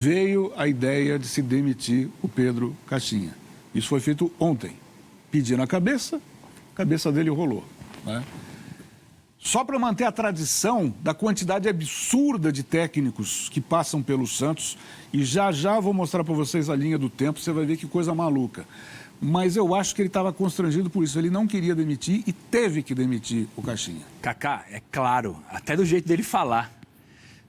veio a ideia de se demitir o Pedro Caixinha. Isso foi feito ontem. Pediram a cabeça dele rolou, né? Só para manter a tradição da quantidade absurda de técnicos que passam pelo Santos, e já vou mostrar para vocês a linha do tempo, você vai ver que coisa maluca. Mas eu acho que ele estava constrangido por isso, ele não queria demitir e teve que demitir o Caixinha. Kaká, é claro, até do jeito dele falar.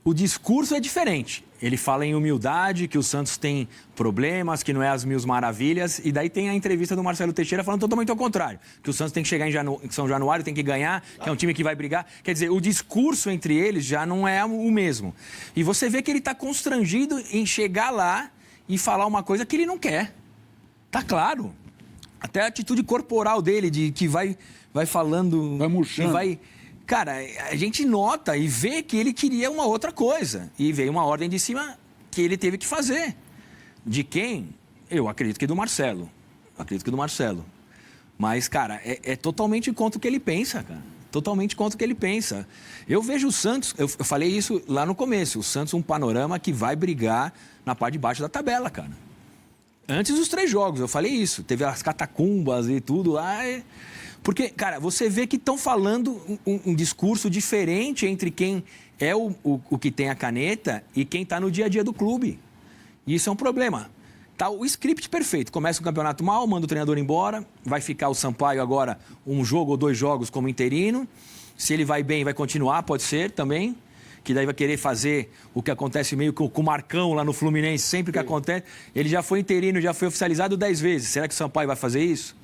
O discurso é diferente. Ele fala em humildade, que o Santos tem problemas, que não é as mil maravilhas. E daí tem a entrevista do Marcelo Teixeira falando totalmente ao contrário. Que o Santos tem que chegar em São Januário, tem que ganhar, que é um time que vai brigar. Quer dizer, o discurso entre eles já não é o mesmo. E você vê que ele está constrangido em chegar lá e falar uma coisa que ele não quer. Tá claro. Até a atitude corporal dele, de que vai falando... Vai murchando. Cara, a gente nota e vê que ele queria uma outra coisa. E veio uma ordem de cima que ele teve que fazer. De quem? Eu acredito que do Marcelo. Mas, cara, é totalmente contra o que ele pensa, cara. Totalmente contra o que ele pensa. Eu vejo o Santos, eu falei isso lá no começo, o Santos um panorama que vai brigar na parte de baixo da tabela, cara. Antes dos 3 jogos, eu falei isso. Teve as catacumbas e tudo lá... Porque, cara, você vê que estão falando um discurso diferente entre quem é o que tem a caneta e quem está no dia a dia do clube. E isso é um problema. Tá o script perfeito. Começa o campeonato mal, manda o treinador embora, vai ficar o Sampaio agora 1 jogo ou 2 jogos como interino. Se ele vai bem, vai continuar, pode ser também. Que daí vai querer fazer o que acontece meio com o Marcão lá no Fluminense, sempre que acontece. Ele já foi interino, já foi oficializado 10 vezes. Será que o Sampaio vai fazer isso?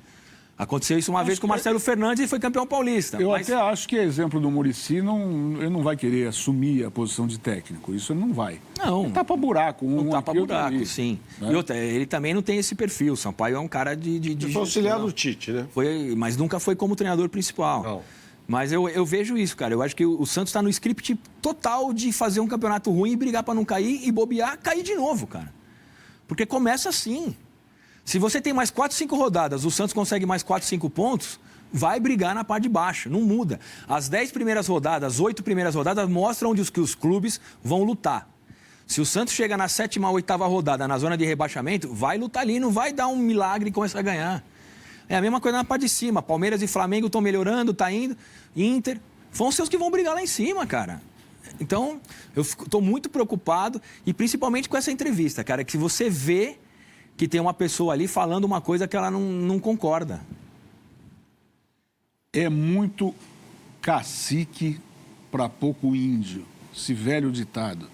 Aconteceu isso uma vez com o Marcelo Fernandes e foi campeão paulista. Eu até acho que, exemplo do Muricy, ele não vai querer assumir a posição de técnico. Isso ele não vai. Não. Ele tapa buraco. Tapa buraco, sim. Né? E outra, ele também não tem esse perfil. O Sampaio é um cara de foi auxiliar do Tite, né? Mas nunca foi como treinador principal. Não. Mas eu vejo isso, cara. Eu acho que o Santos está no script total de fazer um campeonato ruim e brigar para não cair e bobear, cair de novo, cara. Porque começa assim. Se você tem mais 4, 5 rodadas, o Santos consegue mais 4, 5 pontos, vai brigar na parte de baixo, não muda. As 10 primeiras rodadas, as 8 primeiras rodadas mostram onde os clubes vão lutar. Se o Santos chega na 7ª, 8ª rodada, na zona de rebaixamento, vai lutar ali, não vai dar um milagre e começar a ganhar. É a mesma coisa na parte de cima. Palmeiras e Flamengo estão melhorando, tá indo. Inter, vão ser os que vão brigar lá em cima, cara. Então, eu estou muito preocupado e principalmente com essa entrevista, cara, que você vê que tem uma pessoa ali falando uma coisa que ela não concorda. É muito cacique para pouco índio, esse velho ditado.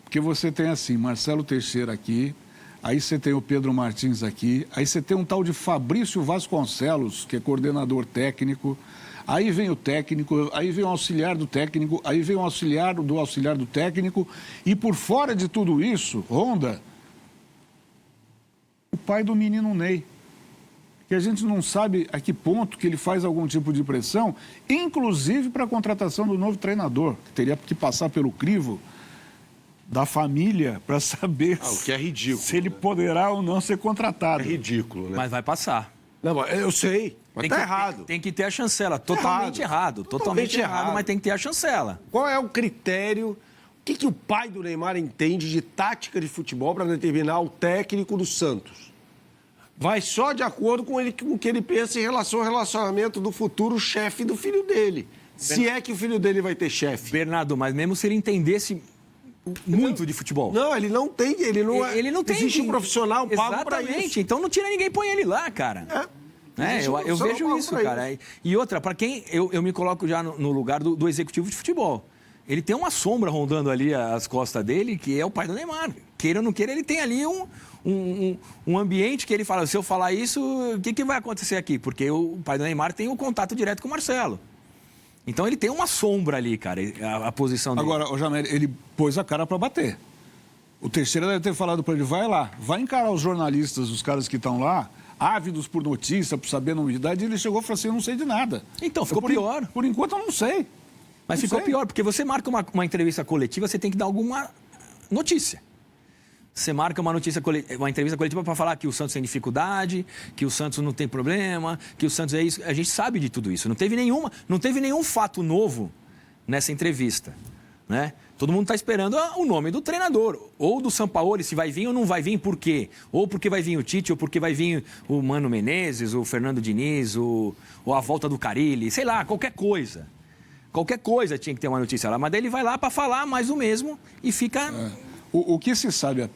Porque você tem assim, Marcelo Teixeira aqui, aí você tem o Pedro Martins aqui, aí você tem um tal de Fabrício Vasconcelos, que é coordenador técnico, aí vem o técnico, aí vem o auxiliar do técnico, aí vem o auxiliar do técnico, e por fora de tudo isso, Honda, o pai do menino Ney, que a gente não sabe a que ponto que ele faz algum tipo de pressão, inclusive para a contratação do novo treinador, que teria que passar pelo crivo da família para saber o que é ridículo, se ele poderá ou não ser contratado. É ridículo, né? Mas vai passar. Não, eu sei, mas tá errado. Tem que ter a chancela, totalmente errado. Totalmente errado, mas tem que ter a chancela. Qual é o critério, o que o pai do Neymar entende de tática de futebol para determinar o técnico do Santos? Vai só de acordo com o que ele pensa em relação ao relacionamento do futuro chefe do filho dele. Se é que o filho dele vai ter chefe. Bernardo, mas mesmo se ele entendesse muito de futebol. Não, ele não tem, ele não tem. Existe um profissional pago para isso. Exatamente, então não tira ninguém, põe ele lá, cara. Eu vejo isso, cara. E outra, para quem eu me coloco já no lugar do executivo de futebol. Ele tem uma sombra rondando ali as costas dele, que é o pai do Neymar. Queira ou não queira, ele tem ali um ambiente que ele fala, se eu falar isso, o que vai acontecer aqui? Porque o pai do Neymar tem um contato direto com o Marcelo. Então ele tem uma sombra ali, cara, a posição dele. Agora, o Jamel, ele pôs a cara para bater. O Teixeira deve ter falado para ele, vai lá, vai encarar os jornalistas, os caras que estão lá, ávidos por notícia, por saber a novidade, e ele chegou e falou assim, eu não sei de nada. Então, ficou pior. Por enquanto eu não sei. Mas ficou pior, porque você marca uma entrevista coletiva, você tem que dar alguma notícia. Você marca uma entrevista coletiva para falar que o Santos tem dificuldade, que o Santos não tem problema, que o Santos é isso. A gente sabe de tudo isso. Não teve nenhum fato novo nessa entrevista, né? Todo mundo está esperando o nome do treinador. Ou do Sampaoli, se vai vir ou não vai vir, por quê? Ou porque vai vir o Tite, ou porque vai vir o Mano Menezes, o Fernando Diniz, ou a volta do Carille, sei lá, qualquer coisa. Qualquer coisa tinha que ter uma notícia lá. Mas daí ele vai lá para falar mais do mesmo e fica... O que se sabe